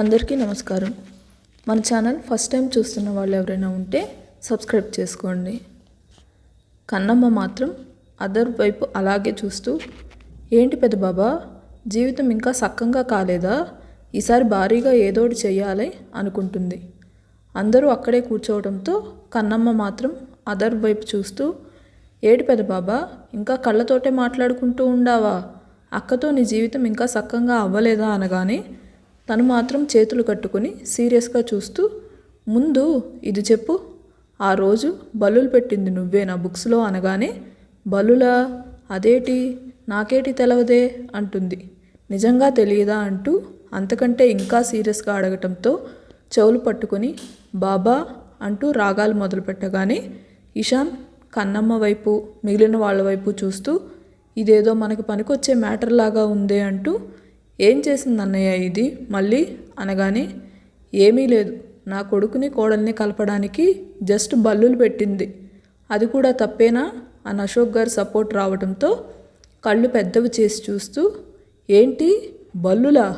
అందరికీ నమస్కారం. మన ఛానల్ ఫస్ట్ టైం చూస్తున్న వాళ్ళు ఎవరైనా ఉంటే సబ్స్క్రైబ్ చేసుకోండి. కన్నమ్మ మాత్రం అదర్ వైపు అలాగే చూస్తూ, ఏంటి పెద్ద బాబా, జీవితం ఇంకా సక్కంగా కాలేదా? ఈసారి భారీగా ఏదోటి చెయ్యాలి అనుకుంటుంది. అందరూ అక్కడే కూర్చోవడంతో కన్నమ్మ మాత్రం అదర్ వైపు చూస్తూ, ఏటి పెద్ద బాబా, ఇంకా కళ్ళతోటే మాట్లాడుకుంటూ ఉండావా? అక్కతో నీ జీవితం ఇంకా సక్కంగా అవ్వలేదా అనగానే తను మాత్రం చేతులు కట్టుకుని సీరియస్గా చూస్తూ, ముందు ఇది చెప్పు, ఆ రోజు బల్లులు పెట్టింది నువ్వే నా బుక్స్లో అనగానే, బల్లులా? అదేటి, నాకేటి తెలవదే అంటుంది. నిజంగా తెలియదా అంటూ అంతకంటే ఇంకా సీరియస్గా అడగటంతో చెవులు పట్టుకొని బాబా అంటూ రాగాలు మొదలుపెట్టగానే ఇషాన్ కన్నమ్మ వైపు మిగిలిన వాళ్ళ వైపు చూస్తూ, ఇదేదో మనకి పనికొచ్చే మ్యాటర్ లాగా ఉందే అంటూ, ఏం చేసింది అన్నయ్య ఇది మళ్ళీ అనగానే, ఏమీ లేదు, నా కొడుకుని కోడల్ని కలపడానికి జస్ట్ బల్లులు పెట్టింది, అది కూడా తప్పేనా అని అశోక్ గారు సపోర్ట్ రావడంతో కళ్ళు పెద్దవి చేసి చూస్తూ, ఏంటి బల్లులా?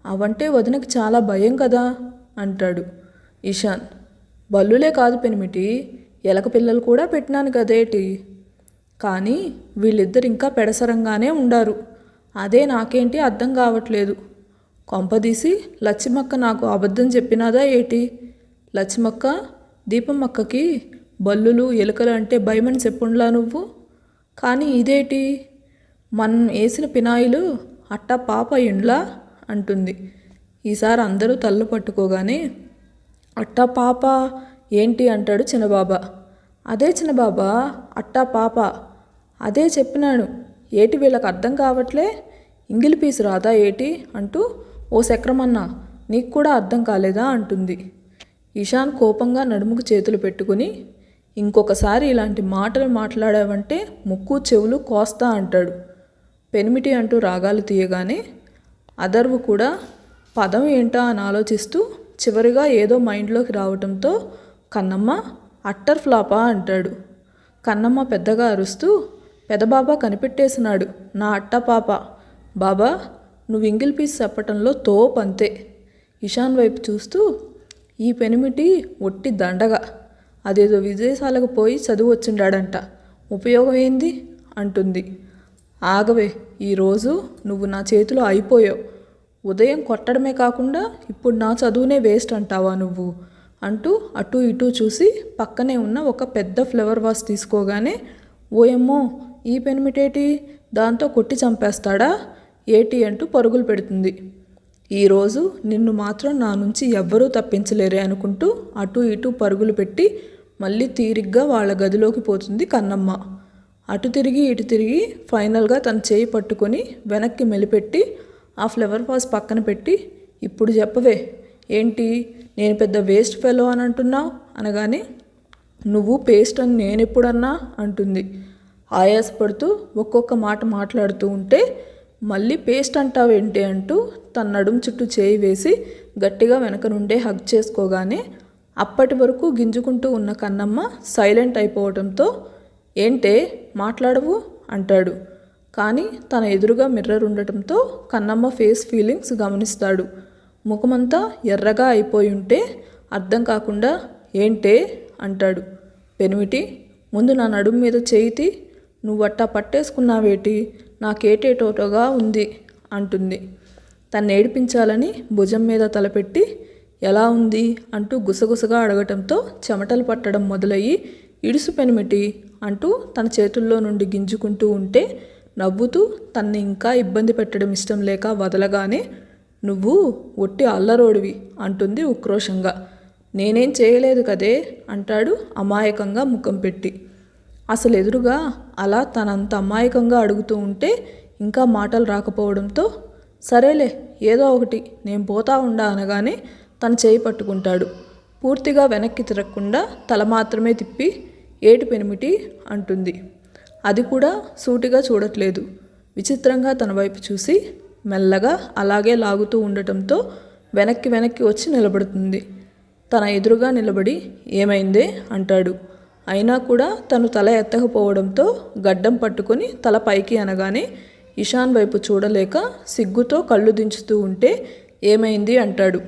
అవంటే వదినకి చాలా భయం కదా అంటాడు ఇషాన్. బల్లులే కాదు పెనిమిటి, ఎలక పిల్లలు కూడా పెట్టినాను కదేటి, కానీ వీళ్ళిద్దరు ఇంకా పెడసరంగానే ఉండారు, అదే నాకేంటి అర్థం కావట్లేదు. కొంపదీసి లచ్చిమక్క నాకు అబద్ధం చెప్పినాదా ఏటి? లచ్చిమక్క దీపమ్మక్కకి బల్లులు ఎలుకలు అంటే భయమని చెప్పుండ్లా నువ్వు, కానీ ఇదేటి మనం వేసిన పినాయిలు అట్టా పాప ఇండ్లా అంటుంది. ఈసారి అందరూ తల్లు పట్టుకోగానే, అట్టా పాప ఏంటి అంటాడు చిన్నబాబా. అదే చిన్నబాబా, అట్టా పాప, అదే చెప్పినాను, ఏటి వీళ్ళకి అర్థం కావట్లే, ఇంగిలి పీసు రాదా ఏటి అంటూ, ఓ చక్రమన్నా నీకు కూడా అర్థం కాలేదా అంటుంది. ఇషాన్ కోపంగా నడుముకు చేతులు పెట్టుకుని, ఇంకొకసారి ఇలాంటి మాటలు మాట్లాడావంటే ముక్కు చెవులు కోస్తా అంటాడు. పెనిమిటి అంటూ రాగాలు తీయగానే అదర్వు కూడా పదం ఏంటా అని ఆలోచిస్తూ చివరిగా ఏదో మైండ్లోకి రావటంతో కన్నమ్మ అట్టర్ ఫ్లాపా అంటాడు. కన్నమ్మ పెద్దగా అరుస్తూ, పెదబాబా కనిపెట్టేసినాడు నా అట్ట పాప, బాబా నువ్వు ఇంగిల్ పీస్ చెప్పటంలో తోపంతే. ఇషాన్ వైపు చూస్తూ, ఈ పెనిమిటి ఒట్టి దండగా, అదేదో విదేశాలకు పోయి చదువు వచ్చిండాడంట, ఉపయోగం ఏంది అంటుంది. ఆగవే, ఈరోజు నువ్వు నా చేతిలో అయిపోయావు, ఉదయం కొట్టడమే కాకుండా ఇప్పుడు నా చదువునే వేస్ట్ అంటావా నువ్వు అంటూ అటు ఇటు చూసి పక్కనే ఉన్న ఒక పెద్ద ఫ్లవర్ వాస్ తీసుకోగానే, ఓయమ్మో ఈ పెనిమిటేటి, దాంతో కొట్టి చంపేస్తాడా ఏటి అంటూ పరుగులు పెడుతుంది. ఈరోజు నిన్ను మాత్రం నా నుంచి ఎవ్వరూ తప్పించలేరే అనుకుంటూ అటు ఇటు పరుగులు పెట్టి మళ్ళీ తీరిగ్గా వాళ్ళ గదిలోకి పోతుంది కన్నమ్మ. అటు తిరిగి ఇటు తిరిగి ఫైనల్గా తన చేయి పట్టుకొని వెనక్కి మెలిపెట్టి ఆ ఫ్లవర్ వాస్ పక్కన పెట్టి, ఇప్పుడు చెప్పవే, ఏంటి నేను పెద్ద వేస్ట్ ఫెలో అని అంటున్నావు అనగానే, నువ్వు పేస్ట్ అని నేనెప్పుడన్నా అంటుంది. ఆయాసపడుతూ ఒక్కొక్క మాట మాట్లాడుతూ ఉంటే, మళ్ళీ పేస్ట్ అంటావేంటి అంటూ తన నడుము చుట్టూ చేయి వేసి గట్టిగా వెనక నుండే హగ్ చేసుకోగానే అప్పటి వరకు గింజుకుంటూ ఉన్న కన్నమ్మ సైలెంట్ అయిపోవడంతో, ఏంటే మాట్లాడవు అంటాడు. కానీ తన ఎదురుగా మిర్రర్ ఉండటంతో కన్నమ్మ ఫేస్ ఫీలింగ్స్ గమనిస్తాడు. ముఖమంతా ఎర్రగా అయిపోయి ఉంటే అర్థం కాకుండా, ఏంటే అంటాడు. పెనిమిటి ముందు నా నడుము మీద చేయితి, నువ్వట్టా పట్టేసుకున్నావేటి, నాకేటేటోటోగా ఉంది అంటుంది. తను ఏడిపించాలని భుజం మీద తలపెట్టి, ఎలా ఉంది అంటూ గుసగుసగా అడగటంతో చెమటలు పట్టడం మొదలయ్యి, ఇడుసు పెనిమిటి అంటూ తన చేతుల్లో నుండి గింజుకుంటూ ఉంటే నవ్వుతూ తన్ని ఇంకా ఇబ్బంది పెట్టడం ఇష్టం లేక వదలగానే, నువ్వు ఒట్టి అల్లరోడివి అంటుంది ఉక్రోషంగా. నేనేం చేయలేదు కదే అంటాడు అమాయకంగా ముఖం పెట్టి. అసలు ఎదురుగా అలా తనంత అమాయకంగా అడుగుతూ ఉంటే ఇంకా మాటలు రాకపోవడంతో, సరేలే ఏదో ఒకటి నేను పోతా ఉండా అనగానే తన చేయి పట్టుకుంటాడు. పూర్తిగా వెనక్కి తిరగకుండా తల మాత్రమే తిప్పి, ఏటి పెనిమిటి అంటుంది. అది కూడా సూటిగా చూడట్లేదు, విచిత్రంగా తన వైపు చూసి మెల్లగా అలాగే లాగుతూ ఉండటంతో వెనక్కి వెనక్కి వచ్చి నిలబడుతుంది. తన ఎదురుగా నిలబడి, ఏమైందే అంటాడు. అయినా కూడా తను తల ఎత్తకపోవడంతో గడ్డం పట్టుకొని తల పైకి అనగానే ఇషాన్ వైపు చూడలేక సిగ్గుతో కళ్ళు దించుతూ ఉంటే ఏమైంది అంటాడు.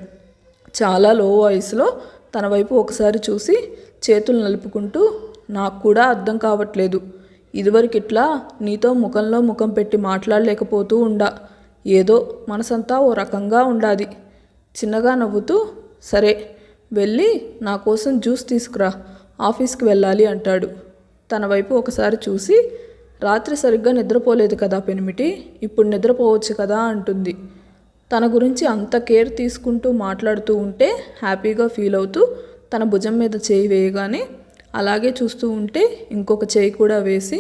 చాలా లో వాయిస్లో తన వైపు ఒకసారి చూసి చేతులు నలుపుకుంటూ, నాకు కూడా అర్థం కావట్లేదు. ఇదివరకు ఇట్లా నీతో ముఖంలో ముఖం పెట్టి మాట్లాడలేకపోతూ ఉండా. ఏదో మనసంతా ఓ రకంగా ఉండాది. చిన్నగా నవ్వుతూ, సరే వెళ్ళి నా కోసం జ్యూస్ తీసుకురా, ఆఫీస్కి వెళ్ళాలి అంటాడు. తన వైపు ఒకసారి చూసి, రాత్రి సరిగ్గా నిద్రపోలేదు కదా పెనిమిటి, ఇప్పుడు నిద్రపోవచ్చు కదా అంటుంది. తన గురించి అంత కేర్ తీసుకుంటూ మాట్లాడుతూ ఉంటే హ్యాపీగా ఫీల్ అవుతూ తన భుజం మీద చేయి వేయగానే అలాగే చూస్తూ ఉంటే ఇంకొక చేయి కూడా వేసి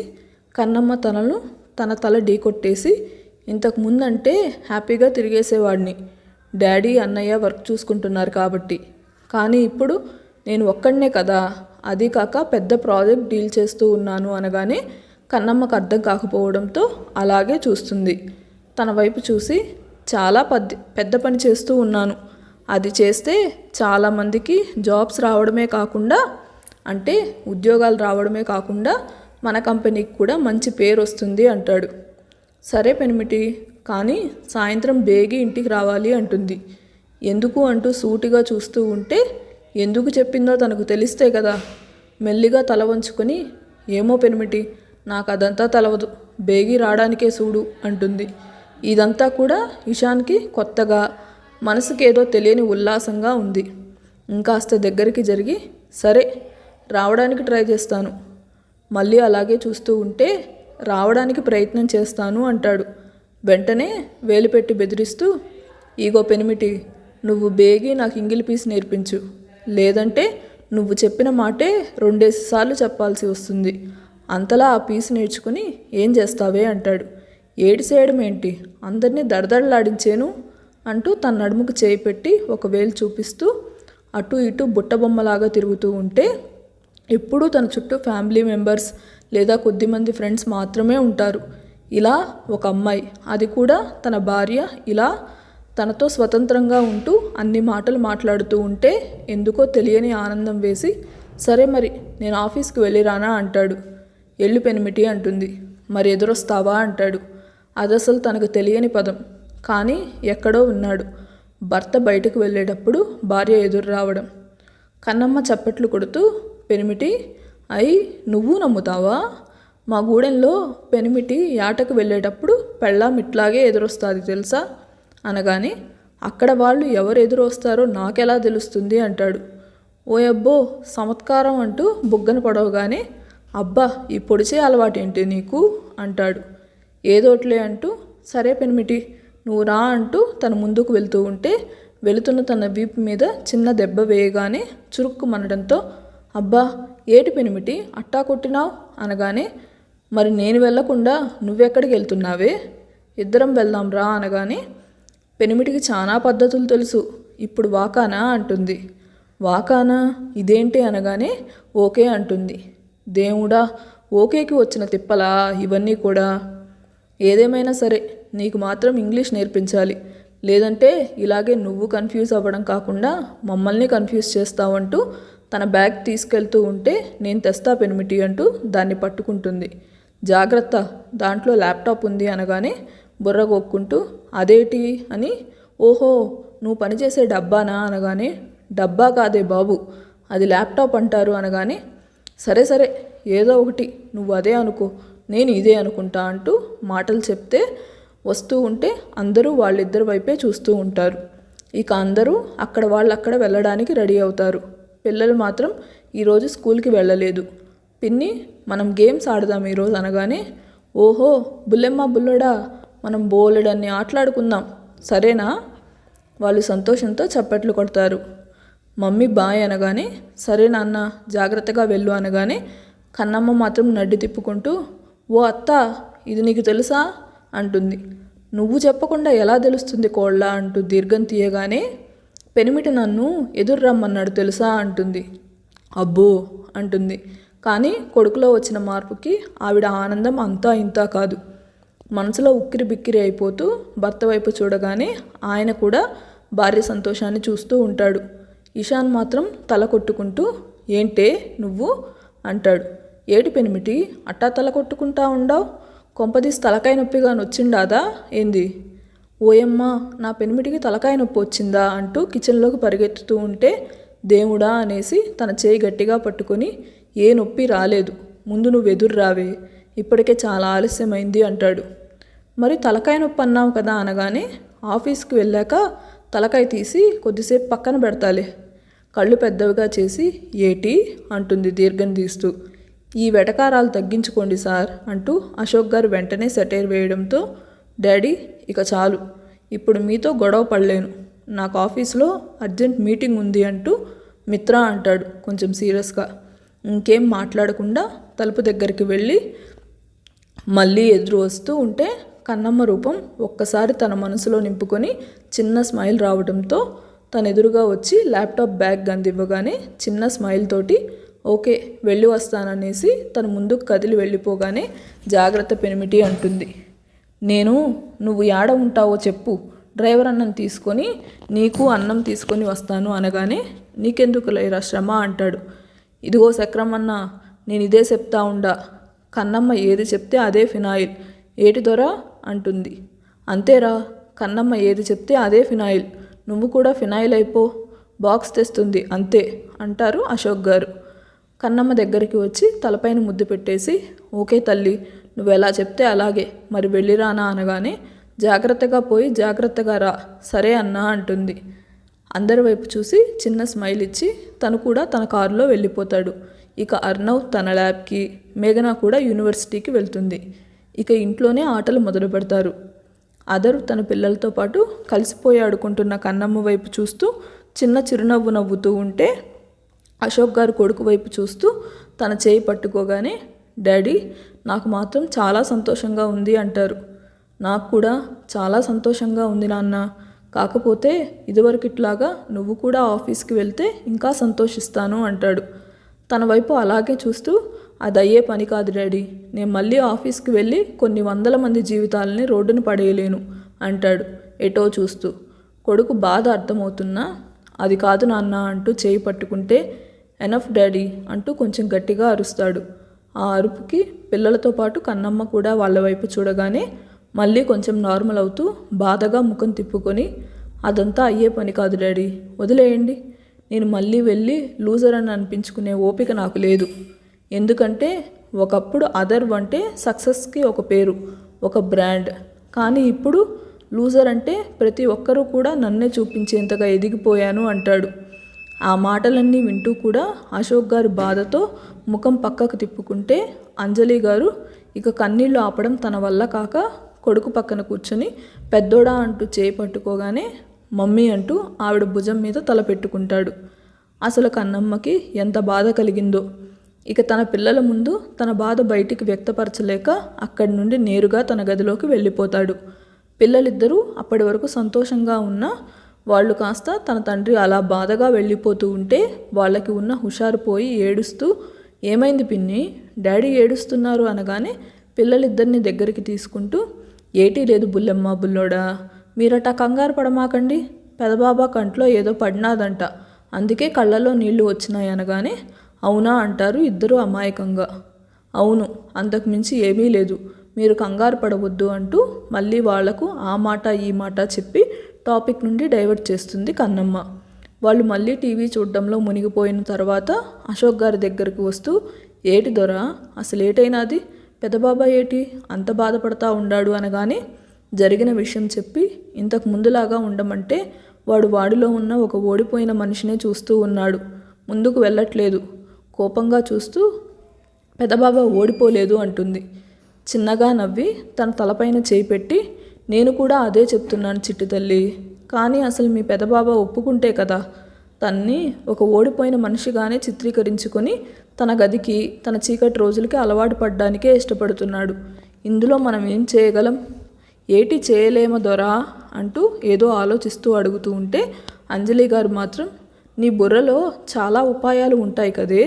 కన్నమ్మ తన తల ఢీకొట్టేసి, ఇంతకు ముందంటే హ్యాపీగా తిరిగేసేవాడిని, డాడీ అన్నయ్య వర్క్ చూసుకుంటున్నారు కాబట్టి. కానీ ఇప్పుడు నేను ఒక్కడనే కదా, అది కాక పెద్ద ప్రాజెక్ట్ డీల్ చేస్తూ ఉన్నాను అనగానే కన్నమ్మకు అర్థం కాకపోవడంతో అలాగే చూస్తుంది. తన వైపు చూసి, చాలా పెద్ద పని చేస్తూ ఉన్నాను. అది చేస్తే చాలామందికి జాబ్స్ రావడమే కాకుండా, అంటే ఉద్యోగాలు రావడమే కాకుండా మన కంపెనీకి కూడా మంచి పేరు వస్తుంది అంటాడు. సరే పెనిమిటి, కానీ సాయంత్రం బేగి ఇంటికి రావాలి అంటుంది. ఎందుకు అంటూ సూటిగా చూస్తూ ఉంటే ఎందుకు చెప్పిందో తనకు తెలిస్తే కదా. మెల్లిగా తల వంచుకొని, ఏమో పెనిమిటి, నాకు అదంతా తెలవదు, బేగి రావడానికే చూడు అంటుంది. ఇదంతా కూడా ఇషాన్కి కొత్తగా, మనసుకేదో తెలియని ఉల్లాసంగా ఉంది. ఇంకాస్త దగ్గరికి జరిగి, సరే రావడానికి ట్రై చేస్తాను. మళ్ళీ అలాగే చూస్తూ ఉంటే, రావడానికి ప్రయత్నం చేస్తాను అంటాడు. వెంటనే వేలు పెట్టి బెదిరిస్తూ, ఈగో పెనిమిటి, నువ్వు బేగి నాకు ఇంగిలి పీస్ నేర్పించు, లేదంటే నువ్వు చెప్పిన మాటే 2 సార్లు చెప్పాల్సి వస్తుంది. అంతలా ఆ పీస్ నేర్చుకుని ఏం చేస్తావే అంటాడు. ఏడిసేయడం ఏంటి, అందరినీ దడదడలాడించేను అంటూ తన నడుముకు చేయి పెట్టి ఒక వేలు చూపిస్తూ అటు ఇటు బుట్టబొమ్మలాగా తిరుగుతూ ఉంటే, ఎప్పుడూ తన చుట్టూ ఫ్యామిలీ మెంబర్స్ లేదా కొద్దిమంది ఫ్రెండ్స్ మాత్రమే ఉంటారు. ఇలా ఒక అమ్మాయి, అది కూడా తన భార్య, ఇలా తనతో స్వతంత్రంగా ఉంటూ అన్ని మాటలు మాట్లాడుతూ ఉంటే ఎందుకో తెలియని ఆనందం వేసి, సరే మరి నేను ఆఫీస్కి వెళ్ళిరానా అంటాడు. ఎల్లు పెనిమిటి అంటుంది. మరి ఎదురొస్తావా అంటాడు. అదసలు తనకు తెలియని పదం, కానీ ఎక్కడో విన్నాడు. భర్త బయటకు వెళ్ళేటప్పుడు భార్య ఎదురు రావడం. కన్నమ్మ చప్పట్లు కొడుతూ, పెనిమిటి, నువ్వు నమ్ముతావా? మా గూడెంలో పెనిమిటి యాటకు వెళ్ళేటప్పుడు పెళ్ళాం ఇట్లాగే ఎదురొస్తుంది తెలుసా అనగానే, అక్కడ వాళ్ళు ఎవరు ఎదురు వస్తారో నాకెలా తెలుస్తుంది అంటాడు. ఓయబ్బో చమత్కారం అంటూ బుగ్గన పడవగానే, అబ్బా ఈ పొడిచే అలవాటేంటి నీకు అంటాడు. ఏదోట్లే అంటూ, సరే పెనిమిటి నువ్వు రా అంటూ తన ముందుకు వెళ్తూ ఉంటే వెళుతున్న తన వీపు మీద చిన్న దెబ్బ వేయగానే చురుక్కుమనడంతో, అబ్బా ఏటి పెనిమిటి అట్టా కొట్టినావు అనగానే, మరి నేను వెళ్ళకుండా నువ్వెక్కడికి వెళ్తున్నావే, ఇద్దరం వెళ్దాం రా అనగానే, పెనిమిటికి చాలా పద్ధతులు తెలుసు, ఇప్పుడు వాకానా అంటుంది. వాకానా ఇదేంటి అనగానే ఓకే అంటుంది. దేవుడా, ఓకేకి వచ్చిన తిప్పలా ఇవన్నీ కూడా. ఏదేమైనా సరే నీకు మాత్రం ఇంగ్లీష్ నేర్పించాలి, లేదంటే ఇలాగే నువ్వు కన్ఫ్యూజ్ అవ్వడం కాకుండా మమ్మల్ని కన్ఫ్యూజ్ చేస్తావంటూ తన బ్యాగ్ తీసుకెళ్తూ ఉంటే, నేను తెస్తా పెనిమిటి అంటూ దాన్ని పట్టుకుంటుంది. జాగ్రత్త, దాంట్లో ల్యాప్టాప్ ఉంది అనగానే బుర్ర గోక్కుంటూ, అదేటి అని, ఓహో నువ్వు పనిచేసే డబ్బానా అనగానే, డబ్బా కాదే బాబు, అది ల్యాప్టాప్ అంటారు అనగానే, సరే సరే ఏదో ఒకటి, నువ్వు అదే అనుకో, నేను ఇదే అనుకుంటా అంటూ మాటలు చెప్తే వస్తూ ఉంటే అందరూ వాళ్ళిద్దరి వైపే చూస్తూ ఉంటారు. ఇక అందరూ అక్కడ వాళ్ళక్కడ వెళ్ళడానికి రెడీ అవుతారు. పిల్లలు మాత్రం ఈరోజు స్కూల్కి వెళ్ళలేదు. పిన్ని మనం గేమ్స్ ఆడదాం ఈరోజు అనగానే, ఓహో బుల్లెమ్మ బుల్లడా, మనం బోలెడన్ని ఆటలాడుకుందాం సరేనా? వాళ్ళు సంతోషంతో చప్పట్లు కొడతారు. మమ్మీ బాయ్ అనగానే, సరే నాన్న జాగ్రత్తగా వెళ్ళు అనగానే కన్నమ్మ మాత్రం నడ్డి తిప్పుకుంటూ, ఓ అత్త ఇది నీకు తెలుసా అంటుంది. నువ్వు చెప్పకుండా ఎలా తెలుస్తుంది కోళ్ళ అంటూ దీర్ఘం తీయగానే, పెనిమిటి నన్ను ఎదురు రమ్మన్నాడు తెలుసా అంటుంది. అబ్బో అంటుంది. కానీ కొడుకులో వచ్చిన మార్పుకి ఆవిడ ఆనందం అంతా ఇంతా కాదు. మనసులో ఉక్కిరి బిక్కిరి అయిపోతూ భర్త వైపు చూడగానే ఆయన కూడా భార్య సంతోషాన్ని చూస్తూ ఉంటాడు. ఇషాన్ మాత్రం తల కొట్టుకుంటూ, ఏంటే నువ్వు అంటాడు. ఏటి పెనిమిటి అట్టా తల కొట్టుకుంటా ఉండావు, కొంపదీసి తలకాయ నొప్పిగా నొచ్చిండాదా ఏంది? ఓయమ్మ, నా పెనిమిటికి తలకాయ నొప్పి వచ్చిందా అంటూ కిచెన్లోకి పరిగెత్తుతూ ఉంటే, దేవుడా అనేసి తన చేయి గట్టిగా పట్టుకొని, ఏ నొప్పి రాలేదు, ముందు నువ్వు ఎదురు రావే, ఇప్పటికే చాలా ఆలస్యమైంది అంటాడు. మరి తలకాయ నొప్పి అన్నావు కదా అనగానే, ఆఫీస్కి వెళ్ళాక తలకాయ తీసి కొద్దిసేపు పక్కన పెడతాలే. కళ్ళు పెద్దవిగా చేసి, ఏటి అంటుంది దీర్ఘం తీస్తూ. ఈ వెటకారాలు తగ్గించుకోండి సార్ అంటూ అశోక్ గారు వెంటనే సెటైర్ వేయడంతో, డాడీ ఇక చాలు, ఇప్పుడు మీతో గొడవ పడలేను, నాకు ఆఫీస్లో అర్జెంట్ మీటింగ్ ఉంది అంటూ మిత్ర అంటాడు కొంచెం సీరియస్గా. ఇంకేం మాట్లాడకుండా తలుపు దగ్గరికి వెళ్ళి మళ్ళీ ఎదురు వస్తూ ఉంటే కన్నమ్మ రూపం ఒక్కసారి తన మనసులో నింపుకొని చిన్న స్మైల్ రావడంతో తన ఎదురుగా వచ్చి ల్యాప్టాప్ బ్యాగ్ అందివ్వగానే చిన్న స్మైల్ తోటి ఓకే వెళ్ళి వస్తాననేసి తన ముందుకు కదిలి వెళ్ళిపోగానే, జాగ్రత్త పెనిమిటి అంటుంది. నేను నువ్వు యాడ ఉంటావో చెప్పు, డ్రైవర్ అన్నం తీసుకొని నీకు అన్నం తీసుకొని వస్తాను అనగానే, నీకెందుకు లేరా శ్రమ అంటాడు. ఇదిగో సక్రమన్న, నేను ఇదే చెప్తా ఉండా, కన్నమ్మ ఏది చెప్తే అదే ఫినాయిల్, ఏటి దొరా అంటుంది. అంతేరా, కన్నమ్మ ఏది చెప్తే అదే ఫినాయిల్, నువ్వు కూడా ఫినాయిల్ అయిపో, బాక్స్ తెస్తుంది అంతే అంటారు అశోక్ గారు. కన్నమ్మ దగ్గరికి వచ్చి తలపైన ముద్దు పెట్టేసి, ఓకే తల్లి, నువ్వు ఎలా చెప్తే అలాగే, మరి వెళ్ళిరానా అనగానే, జాగ్రత్తగా పోయి జాగ్రత్తగా రా, సరే అన్నా అంటుంది. అందరి వైపు చూసి చిన్న స్మైల్ ఇచ్చి తను కూడా తన కారులో వెళ్ళిపోతాడు. ఇక అర్ణవ్ తన ల్యాబ్కి, మేఘన కూడా యూనివర్సిటీకి వెళ్తుంది. ఇక ఇంట్లోనే ఆటలు మొదలు పెడతారు. అదర్ తన పిల్లలతో పాటు కలిసిపోయి ఆడుకుంటున్న కన్నమ్మ వైపు చూస్తూ చిన్న చిరునవ్వు నవ్వుతూ ఉంటే, అశోక్ గారు కొడుకు వైపు చూస్తూ తన చేయి పట్టుకోగానే, డాడీ నాకు మాత్రం చాలా సంతోషంగా ఉంది అంటారు. నాకు కూడా చాలా సంతోషంగా ఉంది నాన్న, కాకపోతే ఇదివరకు ఇట్లాగా నువ్వు కూడా ఆఫీస్కి వెళ్తే ఇంకా సంతోషిస్తాను అంటాడు. తన వైపు అలాగే చూస్తూ, అది అయ్యే పని కాదు డాడీ, నేను మళ్ళీ ఆఫీస్కి వెళ్ళి కొన్ని వందల మంది జీవితాలని రోడ్డును పడేయలేను అంటాడు ఎటో చూస్తూ. కొడుకు బాధ అర్థమవుతున్నా, అది కాదు నాన్న అంటూ చేయి పట్టుకుంటే, ఎనఫ్ డాడీ అంటూ కొంచెం గట్టిగా అరుస్తాడు. ఆ అరుపుకి పిల్లలతో పాటు కన్నమ్మ కూడా వాళ్ళ వైపు చూడగానే మళ్ళీ కొంచెం నార్మల్ అవుతూ బాధగా ముఖం తిప్పుకొని, అదంతా అయ్యే పని కాదు డాడీ, వదిలేయండి, నేను మళ్ళీ వెళ్ళి లూజర్ అని అనిపించుకునే ఓపిక నాకు లేదు. ఎందుకంటే ఒకప్పుడు అదర్ అంటే సక్సెస్కి ఒక పేరు, ఒక బ్రాండ్, కానీ ఇప్పుడు లూజర్ అంటే ప్రతి ఒక్కరూ కూడా నన్నే చూపించేంతగా ఎదిగిపోయాను అంటాడు. ఆ మాటలన్నీ వింటూ కూడా అశోక్ గారు బాధతో ముఖం పక్కకు తిప్పుకుంటే, అంజలి గారు ఇక కన్నీళ్లు ఆపడం తన వల్ల కాక కొడుకు పక్కన కూర్చొని పెద్దోడా అంటూ చేయి పట్టుకోగానే మమ్మీ అంటూ ఆవిడ భుజం మీద తల పెట్టుకుంటాడు. అసలు కన్నమ్మకి ఎంత బాధ కలిగిందో. ఇక తన పిల్లల ముందు తన బాధ బయటికి వ్యక్తపరచలేక అక్కడి నుండి నేరుగా తన గదిలోకి వెళ్ళిపోతాడు. పిల్లలిద్దరూ అప్పటి వరకు సంతోషంగా ఉన్నా వాళ్ళు కాస్త తన తండ్రి అలా బాధగా వెళ్ళిపోతూ ఉంటే వాళ్ళకి ఉన్న హుషారు పోయి ఏడుస్తూ, ఏమైంది పిన్ని, డాడీ ఏడుస్తున్నారు అనగానే పిల్లలిద్దరిని దగ్గరికి తీసుకుంటూ, ఏటీ లేదు బుల్లెమ్మ బుల్లోడా, మీరటా కంగారు పడమాకండి, పెదబాబా కంట్లో ఏదో పడినాదంట, అందుకే కళ్ళలో నీళ్లు వచ్చినాయి అనగానే, అవునా అంటారు ఇద్దరు అమాయకంగా. అవును, అంతకుమించి ఏమీ లేదు, మీరు కంగారు పడవద్దు అంటూ మళ్ళీ వాళ్లకు ఆ మాట ఈ మాట చెప్పి టాపిక్ నుండి డైవర్ట్ చేస్తుంది కన్నమ్మ. వాళ్ళు మళ్ళీ టీవీ చూడడంలో మునిగిపోయిన తర్వాత అశోక్ గారి దగ్గరికి వస్తూ, ఏటి దొరా, అసలు ఏటైనాది, పెదబాబా ఏటి అంత బాధపడతా ఉండాడు అనగానే జరిగిన విషయం చెప్పి, ఇంతకు ముందులాగా ఉండమంటే వాడు వాడిలో ఉన్న ఒక ఓడిపోయిన మనిషినే చూస్తూ ఉన్నాడు, ముందుకు వెళ్ళట్లేదు, కోపంగా చూస్తూ పెదబాబా ఓడిపోలేదు అంటుంది. చిన్నగా నవ్వి తన తలపైన చేయి పెట్టి, నేను కూడా అదే చెప్తున్నాను చిట్టి తల్లి, కానీ అసలు మీ పెదబాబా ఒప్పుకుంటే కదా తన్ని ఒక ఓడిపోయిన మనిషిగానే చిత్రీకరించుకొని తన గదికి తన చీకటి రోజులకి అలవాటు పడ్డానికే ఇష్టపడుతున్నాడు. ఇందులో మనం ఏం చేయగలం, ఏటి చేయలేమ దొరా అంటూ ఏదో ఆలోచిస్తూ అడుగుతూ ఉంటే అంజలి గారు మాత్రం, నీ బుర్రలో చాలా ఉపాయాలు ఉంటాయి కదే,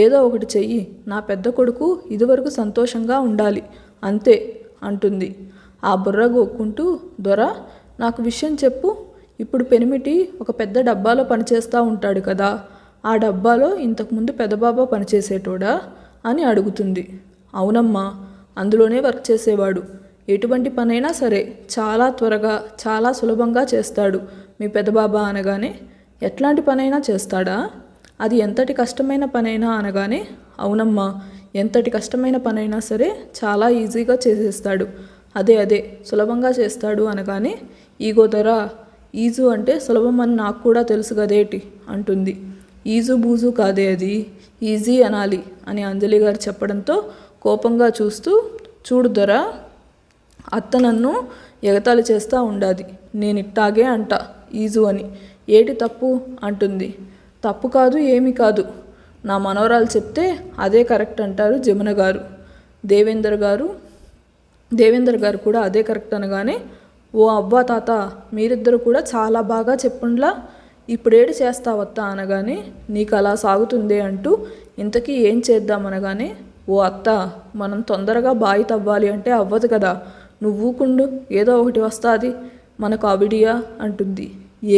ఏదో ఒకటి చెయ్యి, నా పెద్ద కొడుకు ఇదివరకు సంతోషంగా ఉండాలి అంతే అంటుంది. ఆ బుర్ర గోక్కుంటూ, దొరా నాకు విషయం చెప్పు, ఇప్పుడు పెనిమిటి ఒక పెద్ద డబ్బాలో పనిచేస్తూ ఉంటాడు కదా, ఆ డబ్బాలో ఇంతకుముందు పెదబాబా పనిచేసేటోడా అని అడుగుతుంది. అవునమ్మా, అందులోనే వర్క్ చేసేవాడు, ఎటువంటి పనైనా సరే చాలా త్వరగా చాలా సులభంగా చేస్తాడు మీ పెదబాబా అనగానే, ఎట్లాంటి పనైనా చేస్తాడా? అది ఎంతటి కష్టమైన పనైనా అనగానే, అవునమ్మా, ఎంతటి కష్టమైన పనైనా సరే చాలా ఈజీగా చేసేస్తాడు, అదే సులభంగా చేస్తాడు అనగానే, ఈగోదరా, ఈజు అంటే సులభం అని నాకు కూడా తెలుసు కదేటి అంటుంది. ఈజు బూజు కాదే, అది ఈజీ అనాలి అని అంజలి గారు చెప్పడంతో కోపంగా చూస్తూ, చూడు దొరా, అత్త నన్ను ఎగతాళి చేస్తూ ఉండాది, నేను ఇట్టాగే అంట ఈజు అని, ఏటి తప్పు అంటుంది. తప్పు కాదు, ఏమీ కాదు, నా మనవరాలు చెప్తే అదే కరెక్ట్ అంటారు జమున గారు. దేవేందర్ గారు కూడా అదే కరెక్ట్ అనగానే, ఓ అవ్వా తాత, మీరిద్దరు కూడా చాలా బాగా చెప్పుండ్లా, ఇప్పుడేటి చేస్తావత్తా అనగానే, నీకు అలా సాగుతుందే అంటూ ఇంతకీ ఏం చేద్దామనగానే, ఓ అత్త, మనం తొందరగా బాయి తవ్వాలి అంటే అవ్వదు కదా, నువ్వు ఊకుండు, ఏదో ఒకటి వస్తుంది మనకు అవిడియా అంటుంది.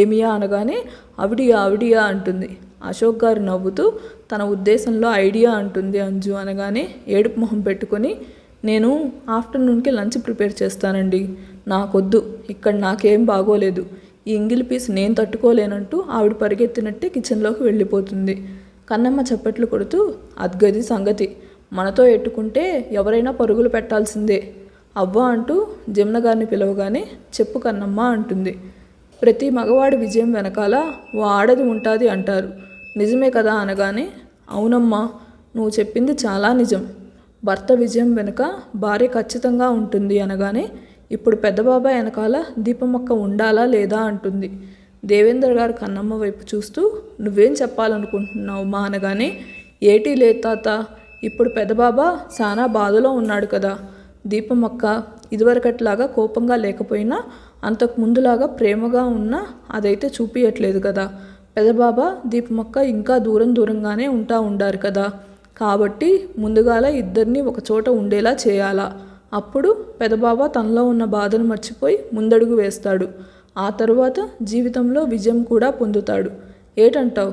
ఏమియా అనగానే, అవిడియా అంటుంది. అశోక్ గారు నవ్వుతూ తన ఉద్దేశంలో ఐడియా అంటుంది అంజు అనగానే, ఏడుపు మొహం పెట్టుకొని, నేను ఆఫ్టర్నూన్కి లంచ్ ప్రిపేర్ చేస్తానండి, నాకొద్దు, ఇక్కడ నాకేం బాగోలేదు, ఈ ఇంగిలి పీస్ నేను తట్టుకోలేనంటూ ఆవిడ పరిగెత్తినట్టే కిచెన్లోకి వెళ్ళిపోతుంది. కన్నమ్మ చప్పట్లు కొడుతూ, అద్గది సంగతి, మనతో ఎట్టుకుంటే ఎవరైనా పరుగులు పెట్టాల్సిందే, అవ్వ అంటూ జమున గారిని పిలవగానే, చెప్పు కన్నమ్మ అంటుంది. ప్రతి మగవాడి విజయం వెనకాల ఓ ఆడది ఉంటుంది అంటారు, నిజమే కదా అనగానే, అవునమ్మా, నువ్వు చెప్పింది చాలా నిజం, భర్త విజయం వెనుక భార్య ఖచ్చితంగా ఉంటుంది అనగానే, ఇప్పుడు పెద్దబాబాయ్ వెనకాల దీపమక్క ఉండాలా లేదా అంటుంది. దేవేందర్ గారు కన్నమ్మ వైపు చూస్తూ, నువ్వేం చెప్పాలనుకుంటున్నావు మా అనగానే, ఏటీ లేదు తాత, ఇప్పుడు పెద్దబాబా చాలా బాధలో ఉన్నాడు కదా, దీపమక్క ఇదివరకట్లాగా కోపంగా లేకపోయినా అంతకు ముందులాగా ప్రేమగా ఉన్నా అదైతే చూపించట్లేదు కదా, పెదబాబా దీపమక్క ఇంకా దూరంగానే ఉండారు కదా, కాబట్టి ముందుగాల ఇద్దరిని ఒక చోట ఉండేలా చేయాలా, అప్పుడు పెదబాబా తనలో ఉన్న బాధను మర్చిపోయి ముందడుగు వేస్తాడు, ఆ తరువాత జీవితంలో విజయం కూడా పొందుతాడు, ఏటంటావు?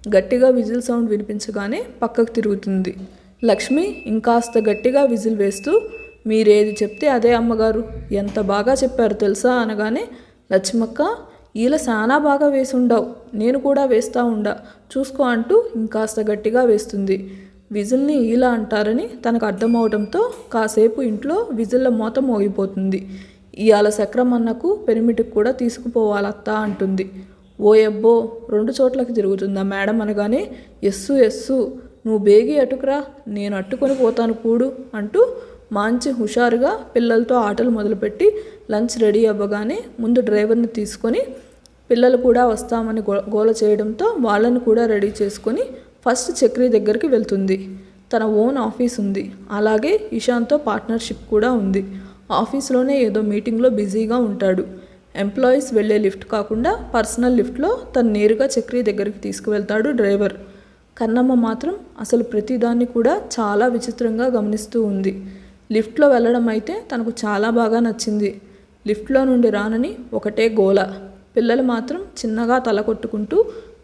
గట్టిగా విజిల్ సౌండ్ వినిపించగానే పక్కకు తిరుగుతుంది. లక్ష్మి ఇంకాస్త గట్టిగా విజిల్ వేస్తూ, మీరేది చెప్తే అదే అమ్మగారు, ఎంత బాగా చెప్పారు తెలుసా అనగానే, లక్ష్మక్క, ఈల చాలా బాగా వేసుండవు, నేను కూడా వేస్తూ ఉండా, చూసుకో అంటూ ఇంకాస్త గట్టిగా వేస్తుంది. విజిల్ని ఈల అంటారని తనకు అర్థమవడంతో కాసేపు ఇంట్లో విజిల్ల మోత మోగిపోతుంది. ఇవాళ సక్రమన్నకు పెరిమిటికి కూడా తీసుకుపోవాలత్తా అంటుంది. ఓయబ్బో, 2 చోట్లకి తిరుగుతుందా మేడం అనగానే, ఎస్సు నువ్వు బేగి అటుకురా, నేను అట్టుకొని పోతాను కూడు అంటూ మంచి హుషారుగా పిల్లలతో ఆటలు మొదలుపెట్టి లంచ్ రెడీ అవ్వగానే ముందు డ్రైవర్ని తీసుకొని, పిల్లలు కూడా వస్తామని గోల చేయడంతో వాళ్ళని కూడా రెడీ చేసుకొని ఫస్ట్ చక్రి దగ్గరికి వెళ్తుంది. తన ఓన్ ఆఫీస్ ఉంది, అలాగే ఇషాన్తో పార్ట్నర్షిప్ కూడా ఉంది. ఆఫీస్లోనే ఏదో మీటింగ్లో బిజీగా ఉంటాడు. ఎంప్లాయీస్ వెళ్ళే లిఫ్ట్ కాకుండా పర్సనల్ లిఫ్ట్లో తను నేరుగా చక్రి దగ్గరికి తీసుకువెళ్తాడు డ్రైవర్. కన్నమ్మ మాత్రం అసలు ప్రతిదాన్ని కూడా చాలా విచిత్రంగా గమనిస్తూ ఉంది. లిఫ్ట్లో వెళ్ళడం అయితే తనకు చాలా బాగా నచ్చింది. లిఫ్ట్లో నుండి రానని ఒకటే గోల. పిల్లలు మాత్రం చిన్నగా తల కొట్టుకుంటూ,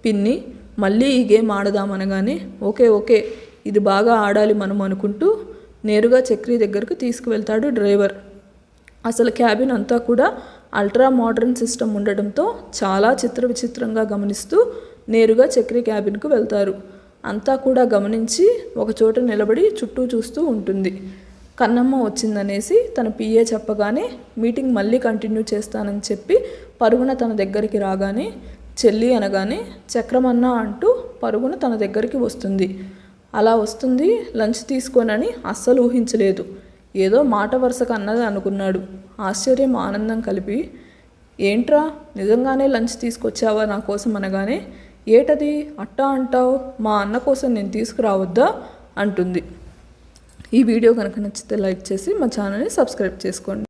పిన్ని మళ్ళీ ఈ గేమ్ ఆడదామనగానే, ఓకే ఇది బాగా ఆడాలి మనం అనుకుంటూ నేరుగా చక్రి దగ్గరకు తీసుకువెళ్తాడు డ్రైవర్. అసలు క్యాబిన్ అంతా కూడా అల్ట్రా మోడర్న్ సిస్టమ్ ఉండడంతో చాలా విచిత్రంగా గమనిస్తూ నేరుగా చక్రి క్యాబిన్కు వెళ్తారు. అంతా కూడా గమనించి ఒకచోట నిలబడి చుట్టూ చూస్తూ ఉంటుంది. కన్నమ్మ వచ్చిందనేసి తన పిఏ చెప్పగానే మీటింగ్ మళ్ళీ కంటిన్యూ చేస్తానని చెప్పి పరుగున తన దగ్గరికి రాగానే, చెల్లి అనగానే చక్రమన్న అంటూ పరుగున తన దగ్గరికి వస్తుంది. అలా వస్తుంది లంచ్ తీసుకోనని అస్సలు ఊహించలేదు. ఏదో మాట వరుసకు అన్నది అనుకున్నాడు. ఆశ్చర్యం ఆనందం కలిపి, ఏంట్రా నిజంగానే లంచ్ తీసుకొచ్చావా నా కోసం అనగానే, ఏటది అట్టా అంటావు, మా అన్న కోసం నేను తీసుకురావద్దా అంటుంది. ఈ వీడియో కనుక నచ్చితే లైక్ చేసి మా ఛానల్ని సబ్స్క్రైబ్ చేసుకోండి.